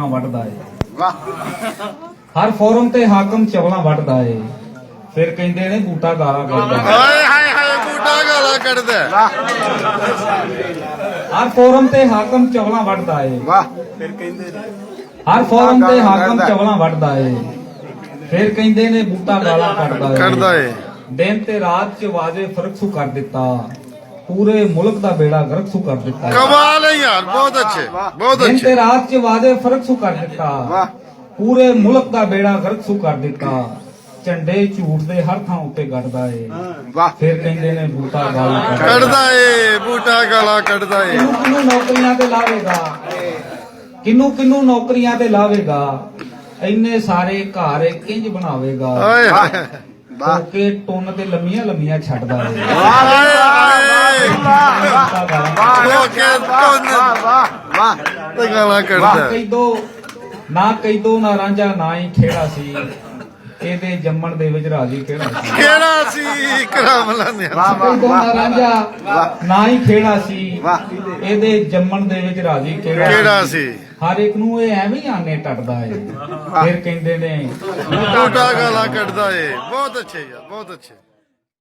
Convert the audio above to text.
ਵੱਢਦਾ ਏ। ਵਾਹ ਹਰ ਫੋਰਮ ਤੇ ਹਾਕਮ ਚਵਲਾਂ ਵੱਢਦਾ ਏ। ਫਿਰ ਕਹਿੰਦੇ ਨੇ ਬੂਟਾ ਗਾਲਾਂ ਕੱਢਦਾ। ਹਾਏ ਹਾਏ ਹਾਏ ਬੂਟਾ ਗਾਲਾਂ ਕੱਢਦਾ। ਹਰ ਫੋਰਮ ਤੇ ਹਾਕਮ ਚਵਲਾਂ ਵੱਢਦਾ ਏ। ਵਾਹ ਹਰ ਫੋਰਮ ਤੇ ਹਾਕਮ ਚਵਲਾਂ ਵੱਢਦਾ ਏ। ਫਿਰ ਕਹਿੰਦੇ ਨੇ ਬੂਟਾ ਗਾਲਾਂ ਕੱਢਦਾ ਏ। ਦਿਨ ਤੇ ਰਾਤ ਚ ਵਾਜੇ ਫਰਕ ਸੂ ਕਰ ਦਿੱਤਾ। ਪੂਰੇ ਮੁਲਕ ਦਾ ਬੇੜਾ ਗਰਕ ਸੂ ਕਰ ਦਿੱਤਾ। ਕਮਾਲ ਹੈ ਯਾਰ, ਬਹੁਤ ਅੱਛੇ ਬਹੁਤ ਦਿਨ ਅੱਛੇ। ਤੇ ਰਾਤ ਚ ਵਾਜੇ ਫਰਕ ਸੂ ਕਰ ਦਿੱਤਾ। ਪੂਰੇ ਮੁਲਕ ਦਾ ਬੇੜਾ ਗਰਕ ਸੂ ਕਰ ਦਿੱਤਾ। ਝੰਡੇ ਝੂਠ ਦੇ ਹਰ ਥਾਂ ਉੱਤੇ ਗੱਡਦਾ ਏ। ਫਿਰ ਕਹਿੰਦੇ ਨੇ ਬੂਟਾ ਗਾਲਾਂ ਕੱਢਦਾ ਏ। ਬੂਟਾ ਗਾਲਾਂ ਕੱਢਦਾ ਏ। ਕਿਨੂੰ ਨੌਕਰੀਆਂ ਤੇ ਲਾਵੇਗਾ, ਕਿਨੂੰ ਨੌਕਰੀਆਂ ਤੇ ਲਾਵੇਗਾ। ਇੰਨੇ ਸਾਰੇ ਘਰ ਕਿੰਜ ਬਣਾਵੇਗਾ। ਹਾਏ ਹਾਏ ਕੇ ਟੁੰਨ ਤੇ ਲੰਮੀਆਂ ਲੰਮੀਆਂ ਛੱਡਦਾ ਏ। ਹਾਏ ਹਾਏ ਤੇ ਗਾਲਾਂ ਕੱਢਦਾ। ਕਈ ਦੋ ਨਾ ਰਾਂਝਾ ਨਾ ਹੀ ਖੇੜਾ ਸੀ। ਇਹਦੇ ਜੰਮਣ ਦੇ ਵਿੱਚ ਰਾਜੀ ਕਿਹੜਾ ਸੀ। ਕਿਹੜਾ ਸੀ ਕਰਾਮਲਾ ਨੇ। ਕਈ ਦੋ ਨਾ ਰਾਂਝਾ ਨਾ ਹੀ ਖੇੜਾ ਸੀ। ਇਹਦੇ ਜੰਮਣ ਦੇ ਵਿੱਚ ਰਾਜੀ ਕਿਹੜਾ ਸੀ। ਹਰ ਇੱਕ ਨੂੰ ਇਹ ਐਵੇਂ ਹੀ ਆਨੇ ਟੱਟਦਾ ਏ। ਫਿਰ ਕਹਿੰਦੇ ਨੇ ਬੂਟਾ ਗਾਲਾਂ ਕੱਢਦਾ ਏ। ਬਹੁਤ ਅੱਛੇ ਯਾਰ, ਬਹੁਤ ਅੱਛੇ।